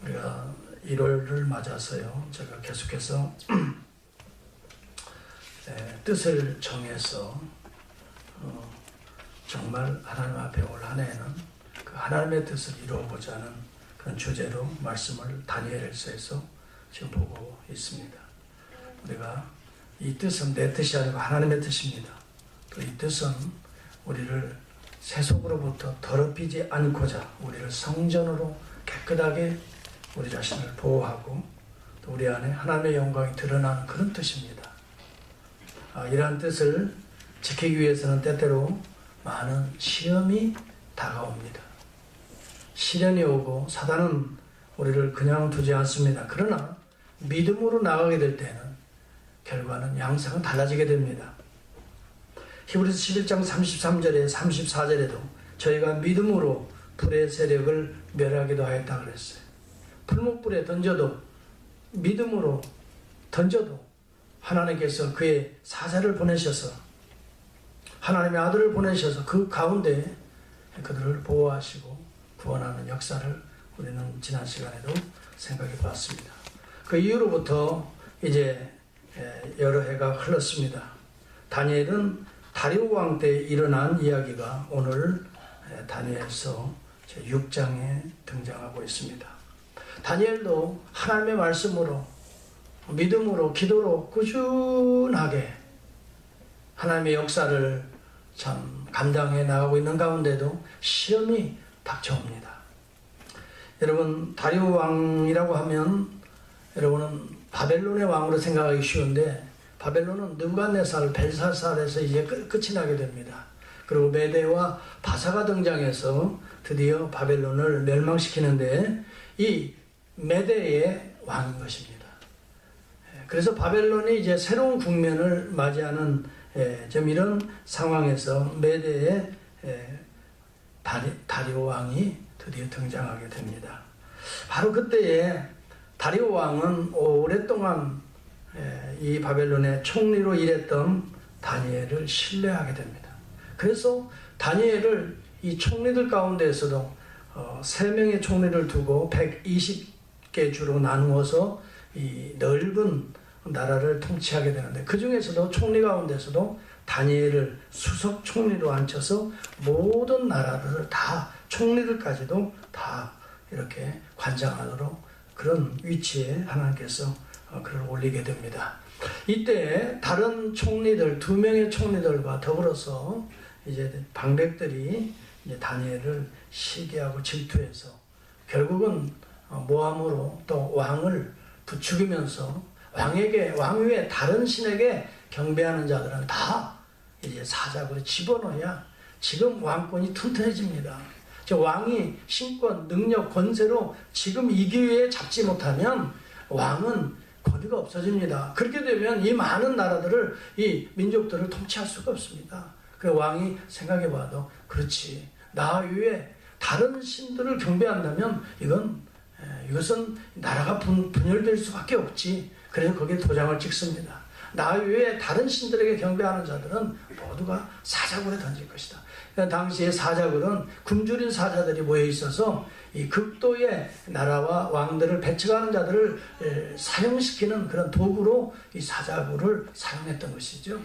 우리가 1월을 맞아서요, 제가 계속해서 뜻을 정해서 정말 하나님 앞에 올 한 해에는 그 하나님의 뜻을 이루어보자 하는 그런 주제로 말씀을 다니엘서에서 지금 보고 있습니다. 우리가 이 뜻은 내 뜻이 아니고 하나님의 뜻입니다. 또 이 뜻은 우리를 세속으로부터 더럽히지 않고자 우리를 성전으로 깨끗하게 우리 자신을 보호하고 또 우리 안에 하나님의 영광이 드러나는 그런 뜻입니다. 이러한 뜻을 지키기 위해서는 때때로 많은 시험이 다가옵니다. 시련이 오고 사단은 우리를 그냥 두지 않습니다. 그러나 믿음으로 나가게 될 때는 결과는 양상은 달라지게 됩니다. 히브리서 11장 33절에 34절에도 저희가 믿음으로 불의 세력을 멸하기도 하였다 그랬어요. 풀목불에 던져도 믿음으로 던져도 하나님께서 그의 사자를 보내셔서 하나님의 아들을 보내셔서 그 가운데 그들을 보호하시고 구원하는 역사를 우리는 지난 시간에도 생각해 봤습니다. 그 이후로부터 이제 여러 해가 흘렀습니다. 다니엘은 다리오 왕 때 일어난 이야기가 오늘 다니엘서 6장에 등장하고 있습니다. 다니엘도 하나님의 말씀으로 믿음으로 기도로 꾸준하게 하나님의 역사를 참 감당해 나가고 있는 가운데도 시험이 닥쳐옵니다. 여러분, 다리오 왕이라고 하면 여러분은 바벨론의 왕으로 생각하기 쉬운데 바벨론은 느부갓네살, 벨사살에서 이제 끝이 나게 됩니다. 그리고 메대와 바사가 등장해서 드디어 바벨론을 멸망시키는데 이 메대의 왕인 것입니다. 그래서 바벨론이 이제 새로운 국면을 맞이하는 좀 이런 상황에서 메대의 다리오 왕이 드디어 등장하게 됩니다. 바로 그때에 다리오 왕은 오랫동안 이 바벨론의 총리로 일했던 다니엘을 신뢰하게 됩니다. 그래서 다니엘을 이 총리들 가운데에서도 3명의 총리를 두고 120개 주로 나누어서 이 넓은 나라를 통치하게 되는데 그 중에서도 총리 가운데서도 다니엘을 수석 총리로 앉혀서 모든 나라를 다 총리들까지도 다 이렇게 관장하도록 그런 위치에 하나님께서 그를 올리게 됩니다. 이때 다른 총리들 2명의 총리들과 더불어서 이제 방백들이 이제 다니엘을 시기하고 질투해서 결국은 모함으로 또 왕을 부추기면서 왕 위에 다른 신에게 경배하는 자들은 다 이제 사자굴에 집어넣어야 지금 왕권이 튼튼해집니다. 저 왕이 신권, 능력, 권세로 지금 이 기회에 잡지 못하면 왕은 권위가 없어집니다. 그렇게 되면 이 많은 나라들을, 이 민족들을 통치할 수가 없습니다. 그 왕이 생각해 봐도 그렇지, 나 위에 다른 신들을 경배한다면 이것은 나라가 분열될 수밖에 없지. 그래서 거기에 도장을 찍습니다. 나 위에 다른 신들에게 경배하는 자들은 모두가 사자굴에 던질 것이다. 당시에 사자굴은 굶주린 사자들이 모여 있어서 이 극도의 나라와 왕들을 배척하는 자들을 사용시키는 그런 도구로 이 사자굴을 사용했던 것이죠.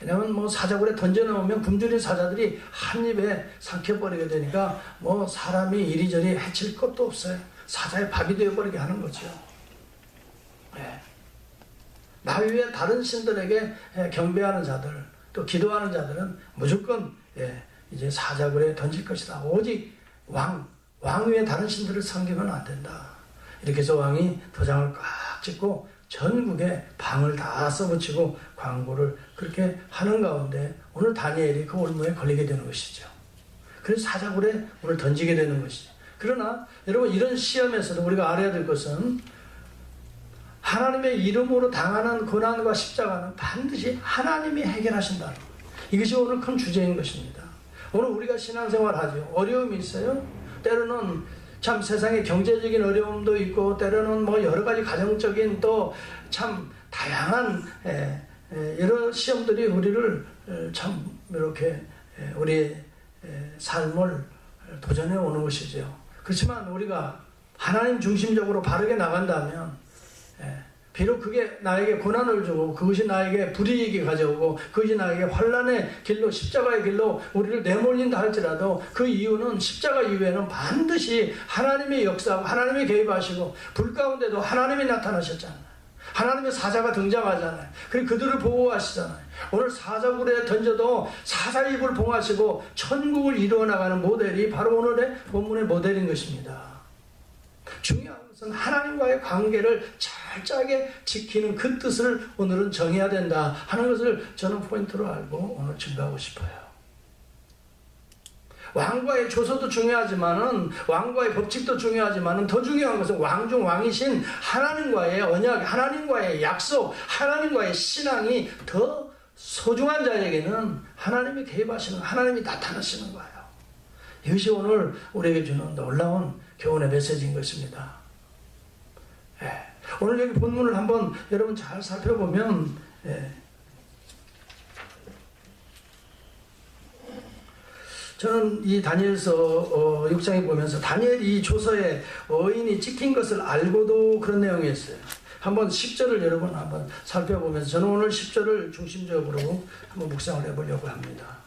왜냐하면 뭐 사자굴에 던져놓으면 굶주린 사자들이 한 입에 삼켜버리게 되니까 뭐 사람이 이리저리 해칠 것도 없어요. 사자의 밥이 되어버리게 하는 거죠. 나 위에 다른 신들에게 경배하는 자들, 또 기도하는 자들은 무조건 이제 사자굴에 던질 것이다. 오직 왕 위에 다른 신들을 섬기면 안 된다. 이렇게 해서 왕이 도장을 꽉 찍고 전국에 방을 다 써붙이고 광고를 그렇게 하는 가운데 오늘 다니엘이 그 올무에 걸리게 되는 것이죠. 그래서 사자굴에 오늘 던지게 되는 것이죠. 그러나 여러분, 이런 시험에서도 우리가 알아야 될 것은 하나님의 이름으로 당하는 고난과 십자가는 반드시 하나님이 해결하신다는 것. 이것이 오늘 큰 주제인 것입니다. 오늘 우리가 신앙생활 하죠. 어려움이 있어요. 때로는 참 세상에 경제적인 어려움도 있고 때로는 뭐 여러 가지 가정적인 또 참 다양한 여러 시험들이 우리를 참 이렇게 우리의 삶을 도전해 오는 것이죠. 그렇지만 우리가 하나님 중심적으로 바르게 나간다면, 비록 그게 나에게 고난을 주고 그것이 나에게 불이익이 가져오고 그것이 나에게 환난의 길로 십자가의 길로 우리를 내몰린다 할지라도 그 이유는 십자가 이후에는 반드시 하나님의 역사하고 하나님이 개입하시고 불 가운데도 하나님이 나타나셨잖아요. 하나님의 사자가 등장하잖아요. 그리고 그들을 보호하시잖아요. 오늘 사자굴에 던져도 사자 입을 봉하시고 천국을 이루어 나가는 모델이 바로 오늘의 본문의 모델인 것입니다. 중요한 것은 하나님과의 관계를 철저하게 지키는 그 뜻을 오늘은 정해야 된다 하는 것을 저는 포인트로 알고 오늘 증거하고 싶어요. 왕과의 조서도 중요하지만은 왕과의 법칙도 중요하지만은 더 중요한 것은 왕 중 왕이신 하나님과의 언약, 하나님과의 약속, 하나님과의 신앙이 더 소중한 자에게는 하나님이 개입하시는, 하나님이 나타나시는 거예요. 이것이 오늘 우리에게 주는 놀라운 교훈의 메시지인 것입니다. 오늘 여기 본문을 한번 여러분 잘 살펴보면 저는 이 다니엘서 6장에 보면서 다니엘이 이 조서에 어인이 찍힌 것을 알고도 그런 내용이 있어요. 한번 10절을 여러분 한번 살펴보면서 저는 오늘 10절을 중심적으로 한번 묵상을 해보려고 합니다.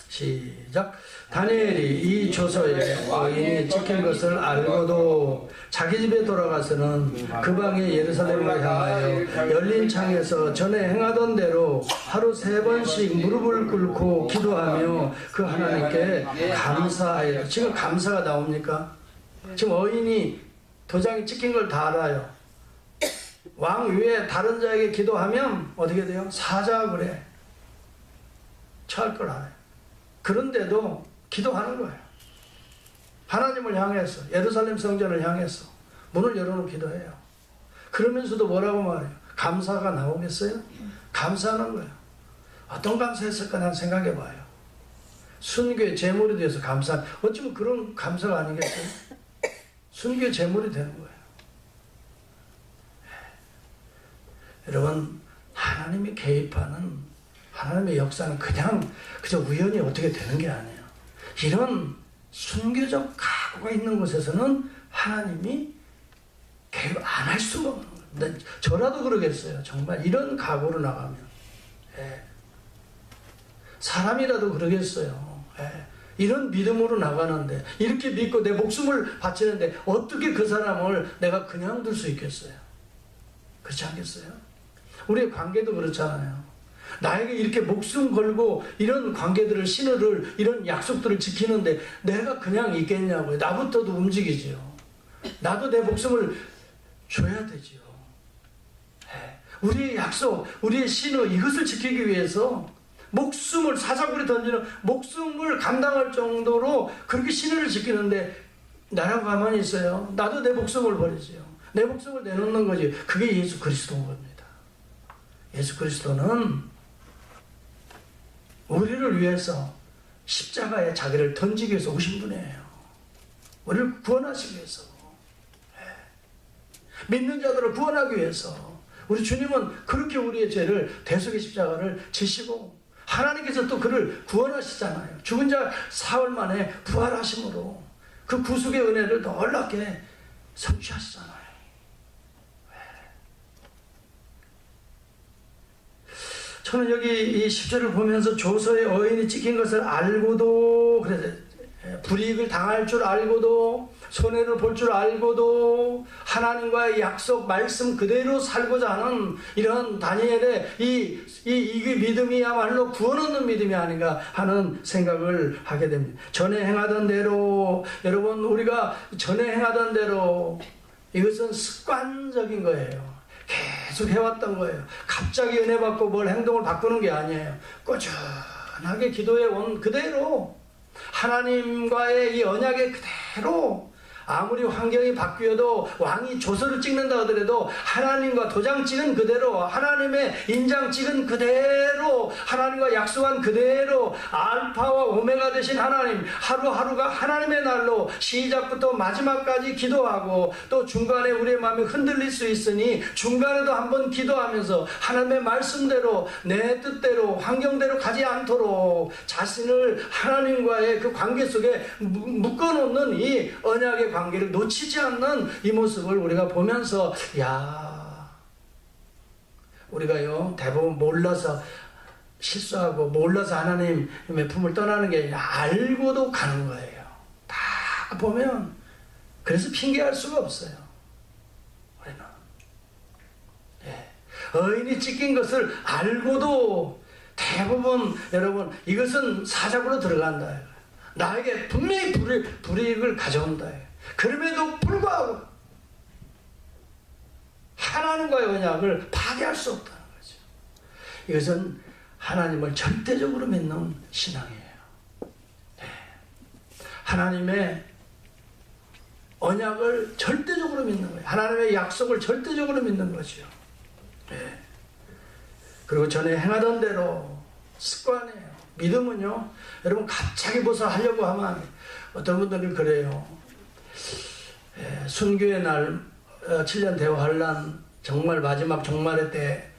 시작. 다니엘이 이 조서에 어인이 찍힌 것을 알고도 자기 집에 돌아가서는 그 방에 예루살렘을 향하여 열린 창에서 전에 행하던 대로 하루 3번씩 무릎을 꿇고 기도하며 그 하나님께 감사하여. 지금 감사가 나옵니까? 지금 어인이 도장이 찍힌 걸 다 알아요. 왕 위에 다른 자에게 기도하면 어떻게 돼요? 사자굴에 처할 걸 알아요. 그런데도 기도하는 거예요. 하나님을 향해서, 예루살렘 성전을 향해서 문을 열어놓고 기도해요. 그러면서도 뭐라고 말해요? 감사가 나오겠어요? 감사하는 거예요. 어떤 감사했을까 난 생각해 봐요. 순교의 제물이 돼서 감사, 어쩌면 그런 감사가 아니겠어요? 순교의 제물이 되는 거예요. 여러분, 하나님이 개입하는 하나님의 역사는 그저 우연히 어떻게 되는 게 아니에요. 이런 순교적 각오가 있는 곳에서는 하나님이 개입 안 할 수가 없는 거예요. 저라도 그러겠어요. 정말 이런 각오로 나가면. 사람이라도 그러겠어요. 이런 믿음으로 나가는데, 이렇게 믿고 내 목숨을 바치는데 어떻게 그 사람을 내가 그냥 둘 수 있겠어요? 그렇지 않겠어요? 우리의 관계도 그렇잖아요. 나에게 이렇게 목숨 걸고 이런 관계들을, 신호를, 이런 약속들을 지키는데 내가 그냥 있겠냐고요. 나부터도 움직이지요. 나도 내 목숨을 줘야 되지요. 우리의 약속, 우리의 신호, 이것을 지키기 위해서 목숨을, 사자굴에 던지는 목숨을 감당할 정도로 그렇게 신호를 지키는데 나라고 가만히 있어요. 나도 내 목숨을 버리지요. 내 목숨을 내놓는 거지. 그게 예수 그리스도인 겁니다. 예수 그리스도는 우리를 위해서 십자가에 자기를 던지기 위해서 오신 분이에요. 우리를 구원하시기 위해서. 믿는 자들을 구원하기 위해서. 우리 주님은 그렇게 우리의 죄를, 대속의 십자가를 지시고 하나님께서 또 그를 구원하시잖아요. 죽은 자 사흘 만에 부활하심으로 그 구속의 은혜를 놀랍게 성취하시잖아요. 저는 여기 이 10절을 보면서 조서에 어인이 찍힌 것을 알고도, 그래서 불이익을 당할 줄 알고도, 손해를 볼 줄 알고도 하나님과의 약속, 말씀 그대로 살고자 하는 이런 다니엘의 이 믿음이야말로 구원 얻는 믿음이 아닌가 하는 생각을 하게 됩니다. 전에 행하던 대로, 여러분, 우리가 전에 행하던 대로, 이것은 습관적인 거예요. 계속 해왔던 거예요. 갑자기 은혜 받고 뭘 행동을 바꾸는 게 아니에요. 꾸준하게 기도해 온 그대로, 하나님과의 이 언약에 그대로 아무리 환경이 바뀌어도 왕이 조서를 찍는다 하더라도 하나님과 도장 찍은 그대로, 하나님의 인장 찍은 그대로, 하나님과 약속한 그대로 알파와 오메가 되신 하나님, 하루하루가 하나님의 날로 시작부터 마지막까지 기도하고, 또 중간에 우리의 마음이 흔들릴 수 있으니 중간에도 한번 기도하면서 하나님의 말씀대로, 내 뜻대로, 환경대로 가지 않도록 자신을 하나님과의 그 관계 속에 묶어놓는 이 언약의 관계를 놓치지 않는 이 모습을 우리가 보면서, 야, 우리가요 대부분 몰라서 실수하고 몰라서 하나님의 품을 떠나는 게 아니라 알고도 가는 거예요. 다 보면 그래서 핑계할 수가 없어요. 우리는 의인이 찢긴 것을 알고도 대부분 여러분 이것은 사작으로 들어간다. 나에게 분명히 불이익을 가져온다. 그럼에도 불구하고 하나님과의 언약을 파괴할 수 없다는 거죠. 이것은 하나님을 절대적으로 믿는 신앙이에요. 네. 하나님의 언약을 절대적으로 믿는 거예요. 하나님의 약속을 절대적으로 믿는 거죠. 네. 그리고 전에 행하던 대로 습관이에요. 믿음은요, 여러분 갑자기 무엇을 하려고 하면 어떤 분들은 그래요. 순교의 날 7년 대환란 정말 마지막 종말의 때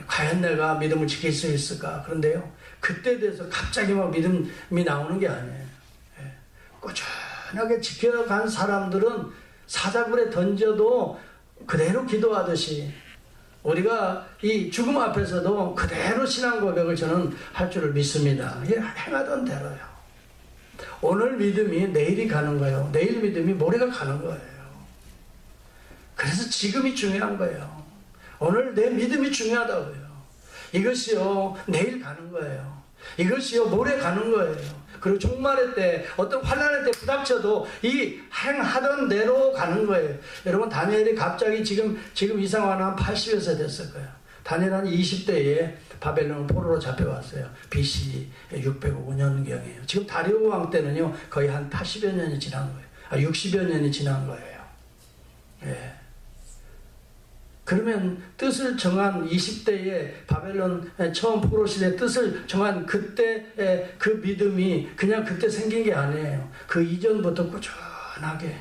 과연 내가 믿음을 지킬 수 있을까? 그런데요, 그때 대해서 갑자기 막 믿음이 나오는 게 아니에요. 꾸준하게 지켜간 사람들은 사자굴에 던져도 그대로 기도하듯이 우리가 이 죽음 앞에서도 그대로 신앙 고백을 저는 할 줄을 믿습니다. 행하던 대로요. 오늘 믿음이 내일이 가는 거예요. 내일 믿음이 모레가 가는 거예요. 그래서 지금이 중요한 거예요. 오늘 내 믿음이 중요하다고요. 이것이요 내일 가는 거예요. 이것이요 모레 가는 거예요. 그리고 종말의 때 어떤 환난의 때 부닥쳐도 이 행하던 대로 가는 거예요. 여러분 다니엘이 갑자기 지금 이 상황은 한 80여 됐을 거예요. 다니엘 한 20대에 바벨론 포로로 잡혀왔어요. BC 605년경이에요. 지금 다리오 왕 때는요 거의 한 80여 년이 지난 거예요. 60여 년이 지난 거예요. 예. 그러면 뜻을 정한 20대에 바벨론 처음 포로 시대 뜻을 정한 그때 그 믿음이 그냥 그때 생긴 게 아니에요. 그 이전부터 꾸준하게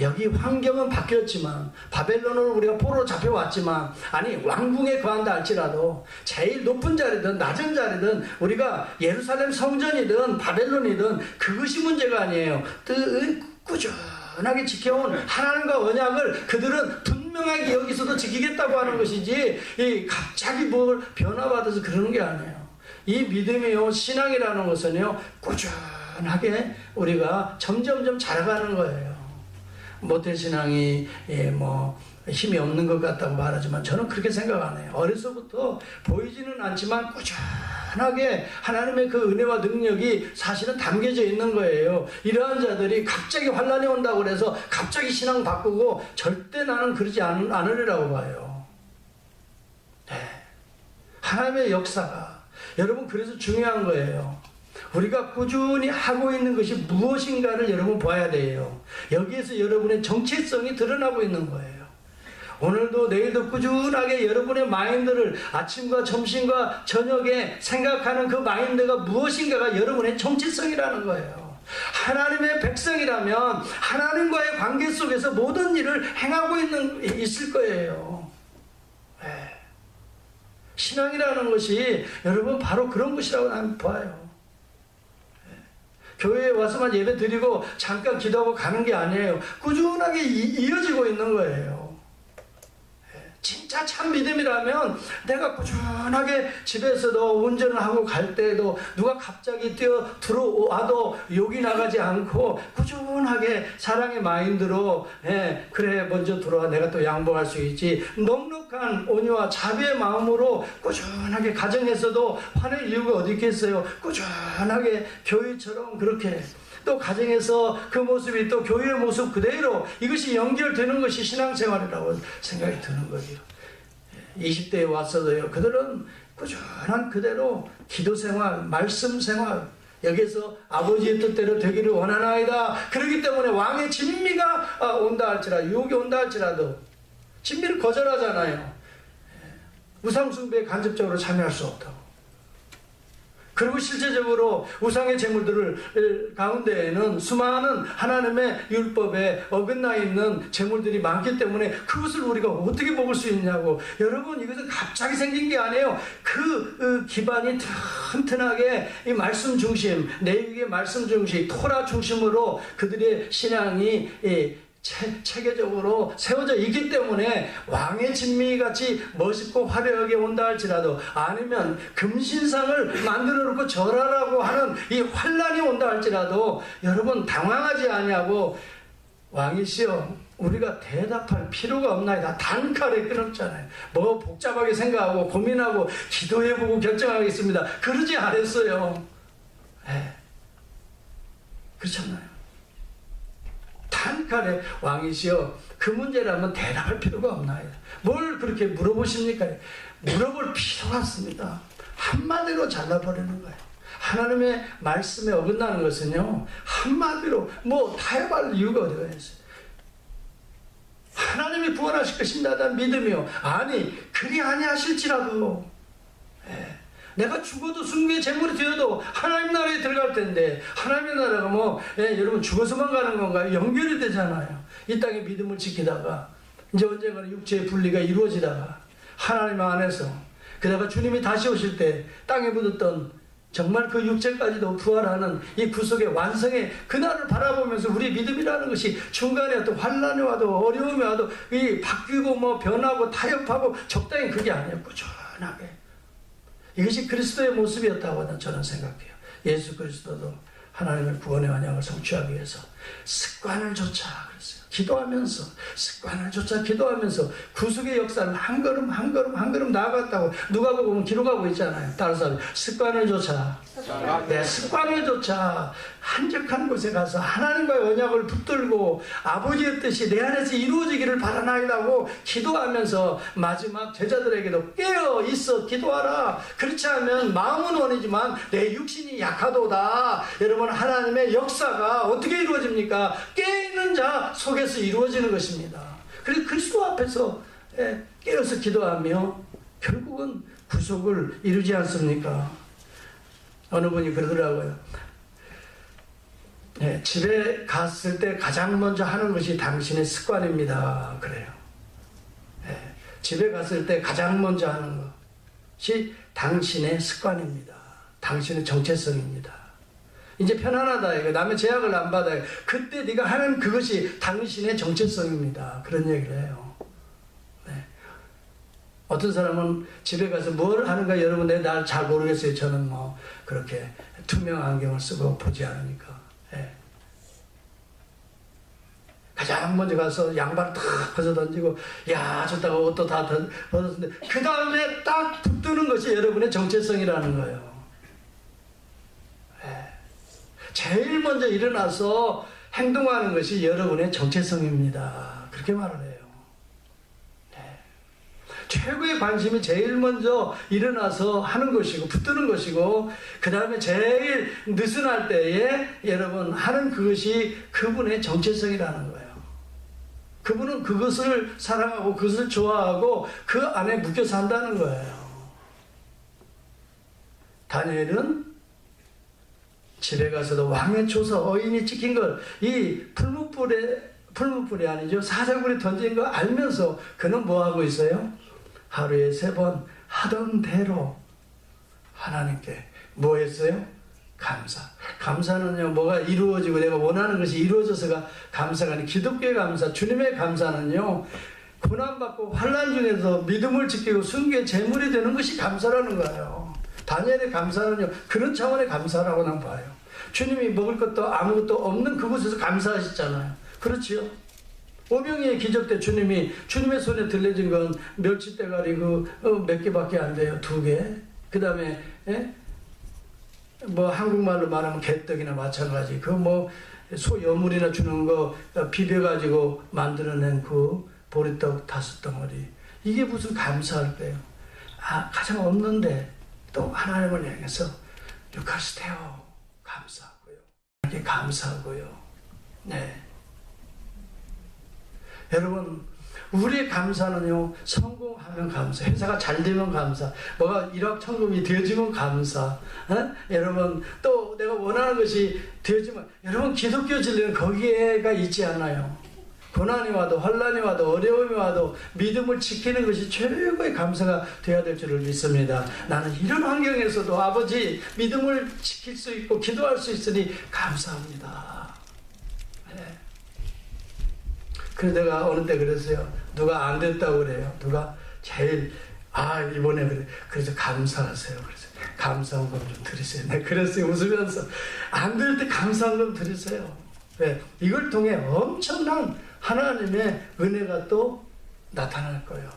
여기 환경은 바뀌었지만 바벨론으로 우리가 포로로 잡혀왔지만 아니 왕궁에 거한다 할지라도 제일 높은 자리든 낮은 자리든 우리가 예루살렘 성전이든 바벨론이든 그것이 문제가 아니에요. 꾸준하게 지켜온 하나님과 언약을 그들은 분명하게 여기서도 지키겠다고 하는 것이지 갑자기 뭘 변화받아서 그러는 게 아니에요. 이 믿음이요 신앙이라는 것은요 꾸준하게 우리가 점점점 자라가는 거예요. 모태신앙이 뭐 힘이 없는 것 같다고 말하지만 저는 그렇게 생각 안 해요. 어려서부터 보이지는 않지만 꾸준하게 하나님의 그 은혜와 능력이 사실은 담겨져 있는 거예요. 이러한 자들이 갑자기 환난이 온다고 그래서 갑자기 신앙 바꾸고 절대 나는 그러지 않으리라고 봐요. 네. 하나님의 역사가 여러분 그래서 중요한 거예요. 우리가 꾸준히 하고 있는 것이 무엇인가를 여러분 봐야 돼요. 여기에서 여러분의 정체성이 드러나고 있는 거예요. 오늘도 내일도 꾸준하게 여러분의 마인드를 아침과 점심과 저녁에 생각하는 그 마인드가 무엇인가가 여러분의 정체성이라는 거예요. 하나님의 백성이라면 하나님과의 관계 속에서 모든 일을 행하고 있을 거예요. 네. 신앙이라는 것이 여러분 바로 그런 것이라고 나는 봐요. 교회에 와서만 예배 드리고 잠깐 기도하고 가는 게 아니에요. 꾸준하게 이어지고 있는 거예요. 진짜 참 믿음이라면 내가 꾸준하게 집에서도 운전을 하고 갈 때에도 누가 갑자기 들어와도 욕이 나가지 않고 꾸준하게 사랑의 마인드로 그래 먼저 들어와 내가 또 양보할 수 있지, 넉넉한 온유와 자비의 마음으로 꾸준하게 가정에서도 화낼 이유가 어디 있겠어요. 꾸준하게 교회처럼 그렇게 또 가정에서 그 모습이 또 교회의 모습 그대로 이것이 연결되는 것이 신앙생활이라고 생각이 드는 거죠. 20대에 왔어도요 그들은 꾸준한 그대로 기도생활, 말씀생활, 여기서 아버지의 뜻대로 되기를 원하나이다. 그렇기 때문에 왕의 진미가 온다 할지라도, 유혹이 온다 할지라도 진미를 거절하잖아요. 우상숭배에 간접적으로 참여할 수 없다고. 그리고 실제적으로 우상의 제물들을 가운데에는 수많은 하나님의 율법에 어긋나 있는 제물들이 많기 때문에 그것을 우리가 어떻게 먹을 수 있냐고. 여러분, 이것은 갑자기 생긴 게 아니에요. 그 기반이 튼튼하게 이 말씀 중심, 내육의 말씀 중심, 토라 중심으로 그들의 신앙이 체계적으로 세워져 있기 때문에 왕의 진미같이 멋있고 화려하게 온다 할지라도, 아니면 금신상을 만들어 놓고 절하라고 하는 이 환란이 온다 할지라도 여러분 당황하지 아니하고, 왕이시여 우리가 대답할 필요가 없나이다. 단칼에 끊었잖아요. 뭐 복잡하게 생각하고 고민하고 기도해보고 결정하겠습니다, 그러지 않았어요. 그렇잖아요. 단칼에 왕이시여 그 문제라면 대답할 필요가 없나요? 뭘 그렇게 물어보십니까? 물어볼 필요가 없습니다. 한마디로 잘라버리는 거예요. 하나님의 말씀에 어긋나는 것은요, 한마디로 뭐 타협할 이유가 어디가 있어요? 하나님이 구원하실 것입니다라는 믿음이요. 아니, 그리 아니하실지라도 내가 죽어도 순교의 제물이 되어도 하나님 나라에 들어갈 텐데, 하나님의 나라가 여러분 죽어서만 가는 건가요? 연결이 되잖아요. 이 땅에 믿음을 지키다가 이제 언젠가는 육체의 분리가 이루어지다가 하나님 안에서, 그다가 주님이 다시 오실 때 땅에 묻었던 정말 그 육체까지도 부활하는 이 구속의 완성의 그날을 바라보면서 우리 믿음이라는 것이 중간에 어떤 환란이 와도 어려움이 와도 이 바뀌고 변하고 타협하고 적당히 그게 아니에요. 꾸준하게. 이것이 그리스도의 모습이었다고 저는 생각해요. 예수 그리스도도 하나님의 구원의 언약을 성취하기 위해서 습관을 조차 그랬어요. 기도하면서, 습관을 조차 기도하면서 구속의 역사를 한 걸음 한 걸음 한 걸음 나아갔다고 누가 보면 기록하고 있잖아요. 다른 사람 습관을 조차, 내 습관을 조차 한적한 곳에 가서 하나님과의 언약을 붙들고 아버지의 뜻이 내 안에서 이루어지기를 바라나이다고 기도하면서, 마지막 제자들에게도 깨어 있어 기도하라. 그렇지 않으면 마음은 원이지만 내 육신이 약하도다. 여러분, 하나님의 역사가 어떻게 이루어집니까? 깨있는 자 속에서 이루어지는 것입니다. 그래서 그리스도 앞에서 깨어서 기도하며 결국은 구속을 이루지 않습니까? 어느 분이 그러더라고요. 집에 갔을 때 가장 먼저 하는 것이 당신의 습관입니다. 그래요. 집에 갔을 때 가장 먼저 하는 것이 당신의 습관입니다. 당신의 정체성입니다. 이제 편안하다, 이거 남의 제약을 안 받아요. 그때 네가 하는 그것이 당신의 정체성입니다. 그런 얘기를 해요. 어떤 사람은 집에 가서 뭘 하는가, 여러분 날 잘 모르겠어요. 저는 그렇게 투명 안경을 쓰고 보지 않으니까. 가장 먼저 가서 양발을 탁 벗어 던지고, 야 좋다가 옷도 다 벗었는데 그 다음에 딱 붙드는 것이 여러분의 정체성이라는 거예요. 제일 먼저 일어나서 행동하는 것이 여러분의 정체성입니다. 그렇게 말을 해요. 최고의 관심이 제일 먼저 일어나서 하는 것이고 붙드는 것이고, 그 다음에 제일 느슨할 때에 여러분 하는 그것이 그분의 정체성이라는 거예요. 그분은 그것을 사랑하고 그것을 좋아하고 그 안에 묶여 산다는 거예요. 다니엘은 집에 가서도 왕의 초서 어인이 찍힌 걸, 이 풀무불이 아니죠, 사자굴에 던진 거 알면서 그는 뭐 하고 있어요? 하루에 3번 하던 대로 하나님께 뭐 했어요? 감사. 감사는요, 뭐가 이루어지고 내가 원하는 것이 이루어져서가 감사가 아니라 기독교의 감사, 주님의 감사는요, 고난받고 환난 중에서 믿음을 지키고 순교의 제물이 되는 것이 감사라는 거예요. 다니엘의 감사는요, 그런 차원의 감사라고 난 봐요. 주님이 먹을 것도 아무것도 없는 그곳에서 감사하셨잖아요. 그렇지요? 오병이의 기적 때 주님의 손에 들려진 건 멸치대가리 몇 개밖에 안 돼요. 2개. 그 다음에 한국말로 말하면 개떡이나 마찬가지. 소 여물이나 주는 거 비벼가지고 만들어낸 그 보리떡 5덩어리. 이게 무슨 감사할 거예요. 가장 없는데 또 하나님을 향해서 유카스테오 감사하고요. 이렇게 감사하고요. 네. 여러분, 우리의 감사는요, 성공하면 감사, 회사가 잘 되면 감사, 뭐가 일확천금이 되어지면 감사, 여러분, 또 내가 원하는 것이 되어지면, 여러분, 기독교 진리는 거기에가 있지 않아요. 고난이 와도, 환난이 와도, 어려움이 와도 믿음을 지키는 것이 최고의 감사가 되어야 될 줄을 믿습니다. 나는 이런 환경에서도 아버지 믿음을 지킬 수 있고 기도할 수 있으니 감사합니다. 네. 그래서 내가 어느 때 그랬어요. 누가 안 됐다고 그래요. 누가 제일 이번에 그래. 그래서 감사하세요. 그래서 감사한금 좀 드리세요. 내가 그랬어요. 웃으면서 안 될 때 감사한금 드리세요. 네. 이걸 통해 엄청난 하나님의 은혜가 또 나타날 거예요.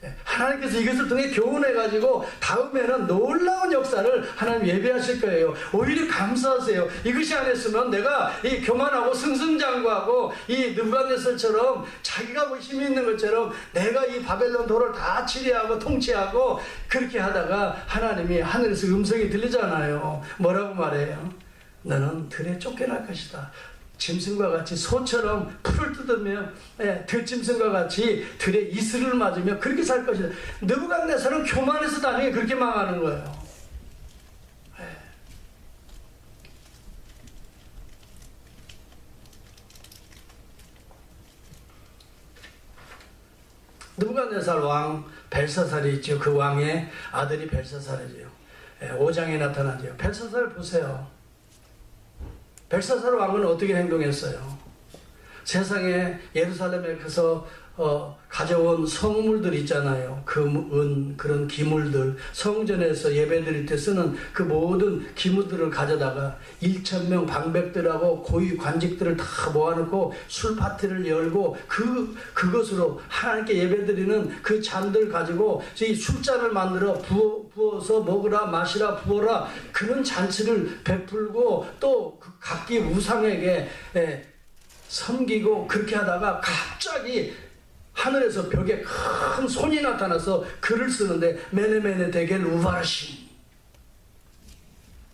네. 하나님께서 이것을 통해 교훈해가지고 다음에는 놀라운 역사를 하나님 예배하실 거예요. 오히려 감사하세요. 이것이 안 했으면 내가 이 교만하고 승승장구하고 이 느부갓네살처럼 자기가 뭐 힘이 있는 것처럼 내가 이 바벨론 도를 다 치리하고 통치하고 그렇게 하다가 하나님이 하늘에서 음성이 들리잖아요. 뭐라고 말해요? 너는 들에 쫓겨날 것이다. 짐승과 같이 소처럼 풀을 뜯으며 들짐승과 같이 들에 이슬을 맞으며 그렇게 살 것이다. 느부갓네살은 교만해서 나중에 그렇게 망하는 거예요. 느부갓네살 왕 벨사살이 있죠. 그 왕의 아들이 벨사살이죠. 5장에 나타나죠. 벨사살 보세요. 벨사살 왕은 어떻게 행동했어요? 세상에 예루살렘에 가서 가져온 성물들 있잖아요. 금은 그런 기물들, 성전에서 예배드릴 때 쓰는 그 모든 기물들을 가져다가 1,000명 방백들하고 고위 관직들을 다 모아놓고 술 파티를 열고 그것으로 하나님께 예배드리는 그 잔들 가지고 이 술잔을 만들어 부어서 먹으라 마시라 부어라 그런 잔치를 베풀고 또 그 각기 우상에게 섬기고 그렇게 하다가 갑자기 하늘에서 벽에 큰 손이 나타나서 글을 쓰는데 메네메네 데겔 우바르신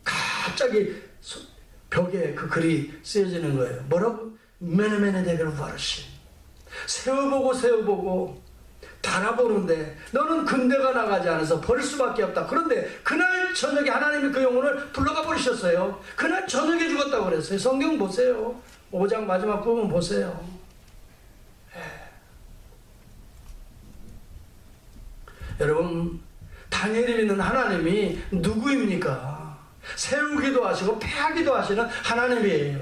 갑자기 벽에 그 글이 쓰여지는 거예요. 뭐라고? 메네메네 데겔 우바르신 세어보고 달아보는데 너는 군대가 나가지 않아서 벌 수밖에 없다. 그런데 그날 저녁에 하나님이 그 영혼을 불러가 버리셨어요. 그날 저녁에 죽었다고 그랬어요. 성경 보세요. 5장 마지막 부분 보세요. 여러분, 다니엘이 믿는 하나님이 누구입니까? 세우기도 하시고 패하기도 하시는 하나님이에요.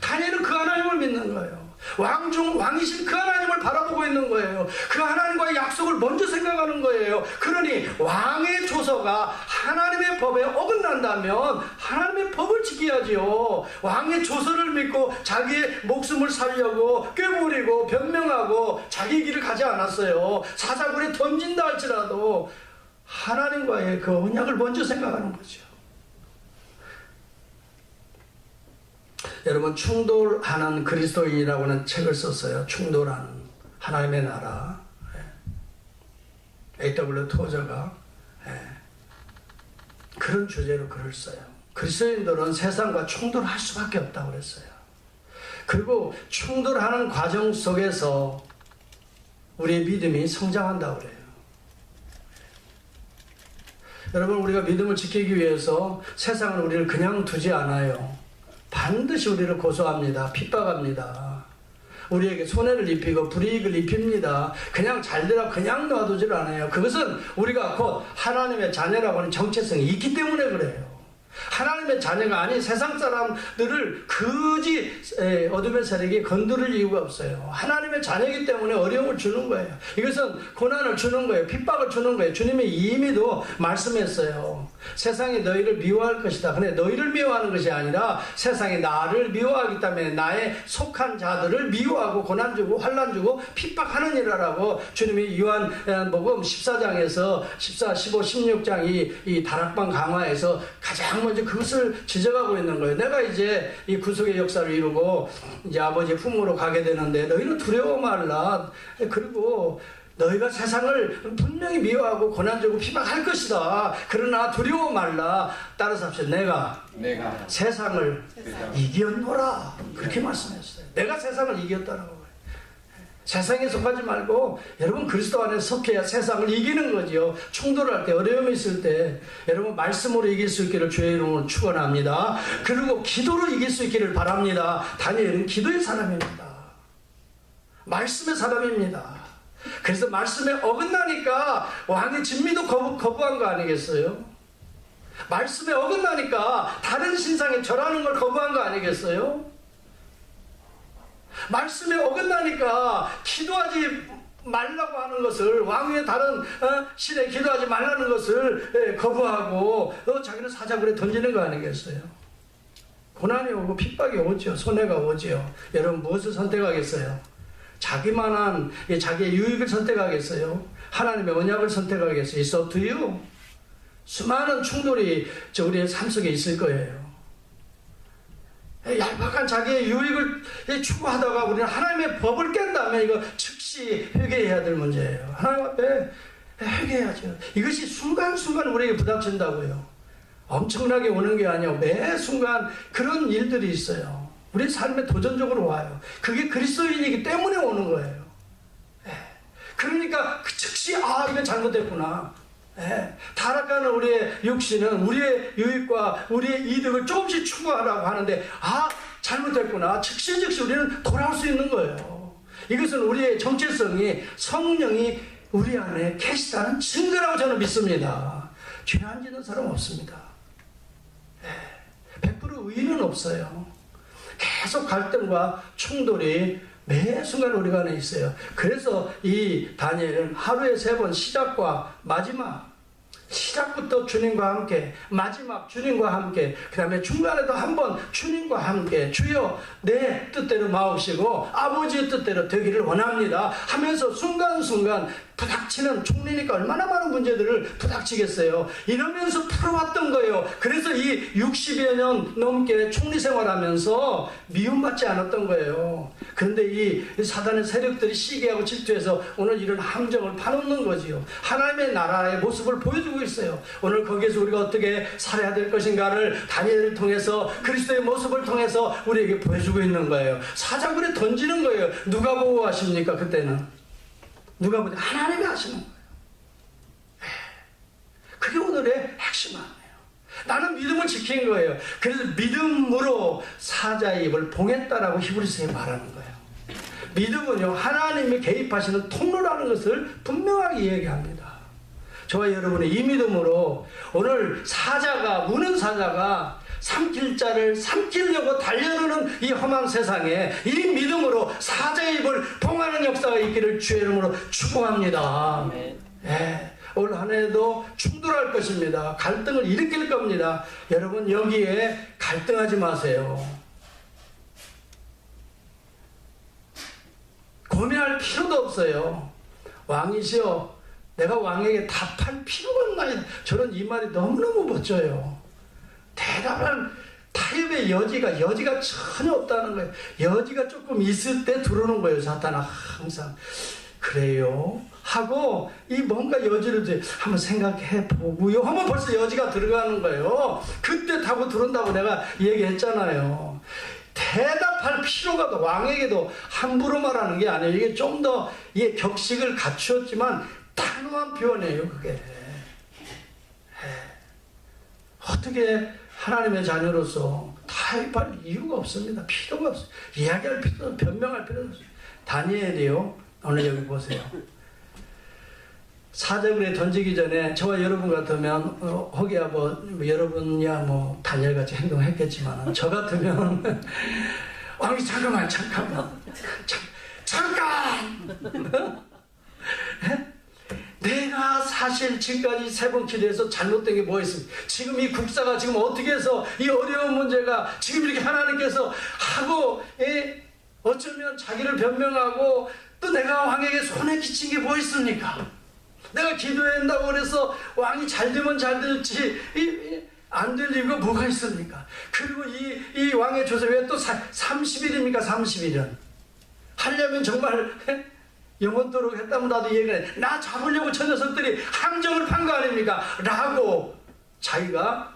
다니엘은 그 하나님을 믿는 거예요. 왕이신 그 하나님을 바라보고 있는 거예요. 그 하나님과의 약속을 먼저 생각하는 거예요. 그러니 왕의 조서가 하나님의 법에 어긋난다면 하나님의 법을 지켜야지요. 왕의 조서를 믿고 자기의 목숨을 살려고 꾀부리고 변명하고 자기 길을 가지 않았어요. 사자굴에 던진다 할지라도 하나님과의 그 언약을 먼저 생각하는 거죠. 여러분, 충돌하는 그리스도인이라고는 책을 썼어요. 충돌하는 하나님의 나라. A.W. 토저가 그런 주제로 글을 써요. 그리스도인들은 세상과 충돌할 수밖에 없다고 그랬어요. 그리고 충돌하는 과정 속에서 우리의 믿음이 성장한다고 그래요. 여러분, 우리가 믿음을 지키기 위해서 세상은 우리를 그냥 두지 않아요. 반드시 우리를 고소합니다. 핍박합니다. 우리에게 손해를 입히고 불이익을 입힙니다. 그냥 잘되라 그냥 놔두질 않아요. 그것은 우리가 곧 하나님의 자녀라고 하는 정체성이 있기 때문에 그래요. 하나님의 자녀가 아닌 세상 사람들을 그지 어둠의 세력이 건드릴 이유가 없어요. 하나님의 자녀이기 때문에 어려움을 주는 거예요. 이것은 고난을 주는 거예요. 핍박을 주는 거예요. 주님이 이미도 말씀했어요. 세상이 너희를 미워할 것이다. 근데 너희를 미워하는 것이 아니라 세상이 나를 미워하기 때문에 나의 속한 자들을 미워하고 고난 주고 환난 주고 핍박하는 이라라고 주님이 요한복음 14장에서 14, 15, 16장 이 다락방 강화에서 가장 먼저 그것을 지적하고 있는 거예요. 내가 이제 이 구속의 역사를 이루고 이제 아버지의 품으로 가게 되는데 너희는 두려워 말라. 그리고 너희가 세상을 분명히 미워하고 고난주고 비방할 것이다. 그러나 두려워 말라. 따라서 합시다. 내가 세상을 이겼노라. 그렇게 말씀했어요. 내가 세상을 이겼다라고. 세상에 속하지 말고 여러분 그리스도 안에 속해야 세상을 이기는 거죠. 충돌할 때, 어려움이 있을 때 여러분 말씀으로 이길 수 있기를 주의 이름으로 축원합니다. 그리고 기도로 이길 수 있기를 바랍니다. 다니엘은 기도의 사람입니다. 말씀의 사람입니다. 그래서 말씀에 어긋나니까 왕의 진미도 거부한 거 아니겠어요? 말씀에 어긋나니까 다른 신상에 절하는 걸 거부한 거 아니겠어요? 말씀에 어긋나니까 기도하지 말라고 하는 것을, 왕의 다른 신에 기도하지 말라는 것을 거부하고 자기는 사자굴에 던지는 거 아니겠어요? 고난이 오고 핍박이 오죠. 손해가 오죠. 여러분 무엇을 선택하겠어요? 자기만한 자기의 유익을 선택하겠어요? 하나님의 언약을 선택하겠어요? It's up to you. 수많은 충돌이 우리의 삶 속에 있을 거예요. 얄팍한 자기의 유익을 추구하다가 우리는 하나님의 법을 깬다면 이거 즉시 회개해야 될 문제예요. 하나님 앞에 회개해야죠. 이것이 순간순간 우리에게 부닥친다고요. 엄청나게 오는 게 아니고 매 순간 그런 일들이 있어요. 우리 삶에 도전적으로 와요. 그게 그리스도인이기 때문에 오는 거예요. 그러니까 즉시 이건 잘못됐구나. 타락하는 우리의 육신은 우리의 유익과 우리의 이득을 조금씩 추구하라고 하는데 잘못됐구나. 즉시 우리는 돌아올 수 있는 거예요. 이것은 우리의 정체성이 성령이 우리 안에 계시다는 증거라고 저는 믿습니다. 죄 안 짓는 사람 없습니다. 100% 의인은 없어요. 계속 갈등과 충돌이 매 순간 우리 안에 있어요. 그래서 이 다니엘은 하루에 3번 시작과 마지막, 시작부터 주님과 함께, 마지막 주님과 함께, 그 다음에 중간에도 한번 주님과 함께 주여 내 뜻대로 마옵시고 아버지의 뜻대로 되기를 원합니다 하면서 순간순간 부닥치는, 총리니까 얼마나 많은 문제들을 부닥치겠어요. 이러면서 풀어왔던 거예요. 그래서 이 60여 년 넘게 총리 생활하면서 미움받지 않았던 거예요. 그런데 이 사단의 세력들이 시기하고 질투해서 오늘 이런 함정을 파놓는 거지요. 하나님의 나라의 모습을 보여주고 있어요. 오늘 거기에서 우리가 어떻게 살아야 될 것인가를 다니엘을 통해서, 그리스도의 모습을 통해서 우리에게 보여주고 있는 거예요. 사자굴에 던지는 거예요. 누가 보호하십니까? 그때는 누가 보니 하나님이 하시는 거예요. 그게 오늘의 핵심 아니에요. 나는 믿음을 지킨 거예요. 그래서 믿음으로 사자의 입을 봉했다라고 히브리서에 말하는 거예요. 믿음은요, 하나님이 개입하시는 통로라는 것을 분명하게 이야기합니다. 저와 여러분이 이 믿음으로 오늘 무는 사자가 삼킬 자를 삼키려고 달려드는 이 험한 세상에 이 믿음으로 사자의 입을 봉하는 역사가 있기를 주의 이름으로 축복합니다. 올 한 해도 충돌할 것입니다. 갈등을 일으킬 겁니다. 여러분 여기에 갈등하지 마세요. 고민할 필요도 없어요. 왕이시여, 내가 왕에게 답할 필요가 없나요? 저는 이 말이 너무너무 멋져요. 대답할 타협의 여지가 전혀 없다는 거예요. 여지가 조금 있을 때 들어오는 거예요. 사탄은 항상. 그래요? 하고 이 뭔가 여지를 한번 생각해 보고요 하면 벌써 여지가 들어가는 거예요. 그때 타고 들어온다고 내가 얘기했잖아요. 대답할 필요가 없다. 왕에게도 함부로 말하는 게 아니에요. 이게 좀 더 격식을 갖추었지만 단호한 표현이에요. 그게 어떻게 하나님의 자녀로서 타협할 이유가 없습니다. 필요가 없어요. 이야기할 필요도, 변명할 필요도 없어요. 다니엘이요, 오늘 여기 보세요. 사자굴에 던지기 전에 저와 여러분 같으면 혹여 여러분이야 다니엘같이 행동했겠지만 저 같으면 왕이 잠깐 내가 사실 지금까지 3번 기도해서 잘못된 게 뭐 있습니까? 지금 이 국사가 지금 어떻게 해서 이 어려운 문제가 지금 이렇게 하나님께서 하고 어쩌면 자기를 변명하고 또 내가 왕에게 손해 끼친 게 뭐 있습니까? 내가 기도해야 한다고 그래서 왕이 잘 되면 잘 될지 안 될 이유가 뭐가 있습니까? 그리고 이 왕의 조세 왜 또 30일입니까? 30일은 하려면 정말 영원토록 했다면 나도 얘기해. 나 잡으려고 저 녀석들이 함정을 판 거 아닙니까? 라고 자기가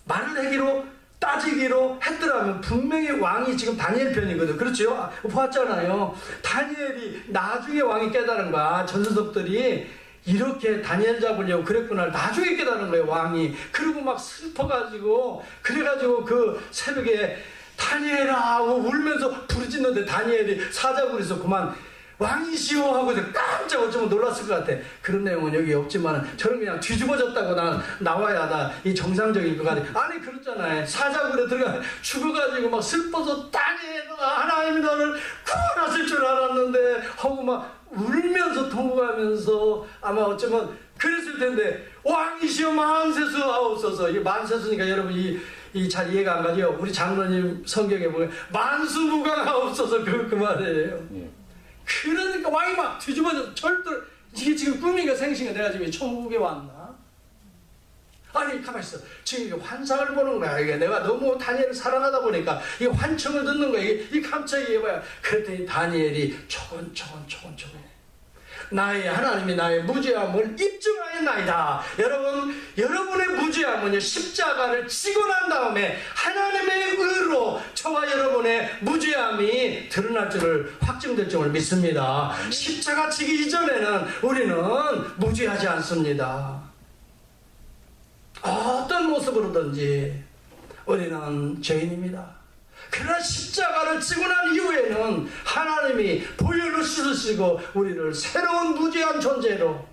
말을 하기로 따지기로 했더라면 분명히 왕이 지금 다니엘 편이거든. 그렇죠? 보았잖아요. 다니엘이 나중에 왕이 깨달은 거야. 저 녀석들이 이렇게 다니엘 잡으려고 그랬구나. 나중에 깨달은 거예요, 왕이. 그리고 막 슬퍼가지고, 그래가지고 그 새벽에 다니엘아 하고 울면서 부르짖는데 다니엘이 사자굴에서 그만 왕이시오 하고 깜짝 어쩌면 놀랐을 것 같아. 그런 내용은 여기 없지만 저는 그냥 뒤집어졌다고 나와야 이 정상적인 것 같아. 아니 그렇잖아요. 사자굴에 들어가 죽어가지고 막 슬퍼서 다니엘아 하나님이 너를 구원하실 줄 알았는데 하고 막 울면서 통곡하면서 아마 어쩌면 그랬을 텐데 왕이시여 만세수 하옵소서. 이게 만세수니까 여러분 이 잘 이해가 안 가죠. 우리 장로님 성경에 보면 만수무강하옵소서 그 말이에요. 그러니까 왕이 막 뒤집어져 절대 이게 지금 꿈인가 생신가 내가 지금 천국에 왔나? 아니 가만히 있어. 지금 이게 환상을 보는 거야. 이게 내가 너무 다니엘을 사랑하다 보니까 이 환청을 듣는 거야. 이 깜짝이 해봐야. 그랬더니 다니엘이 초건초건 나의 하나님이 나의 무죄함을 입증하였나이다. 여러분의 무죄함은요 십자가를 지고 난 다음에 하나님의 의로 저와 여러분의 무죄함이 드러날 줄을 확증될 줄을 믿습니다. 십자가 지기 이전에는 우리는 무죄하지 않습니다. 어떤 모습으로든지 우리는 죄인입니다. 그러나 십자가를 지고 난 이후에는 하나님이 보혈로 씻으시고 우리를 새로운 무죄한 존재로,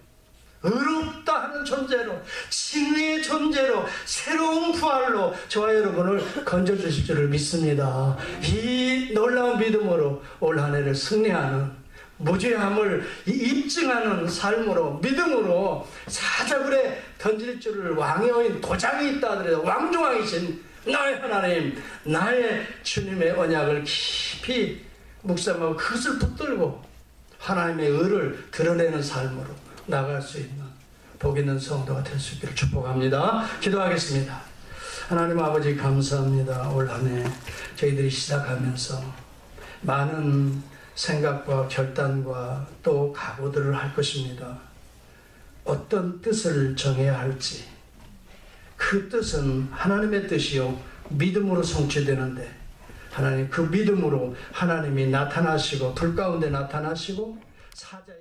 의롭다 하는 존재로, 진리의 존재로, 새로운 부활로 저와 여러분을 건져주실 줄을 믿습니다. 이 놀라운 믿음으로 올 한 해를 승리하는, 무죄함을 입증하는 삶으로, 믿음으로 사자굴에 던질 줄을 왕의 도장이 있다 하더라도 왕중왕이신 나의 하나님, 나의 주님의 언약을 깊이 묵상하고 그것을 붙들고 하나님의 의를 드러내는 삶으로 나갈 수 있는 복 있는 성도가 될 수 있기를 축복합니다. 기도하겠습니다. 하나님 아버지 감사합니다. 올 한 해 저희들이 시작하면서 많은 생각과 결단과 또 각오들을 할 것입니다. 어떤 뜻을 정해야 할지, 그 뜻은 하나님의 뜻이요 믿음으로 성취되는데 하나님 그 믿음으로 하나님이 나타나시고 불 가운데 나타나시고 사자의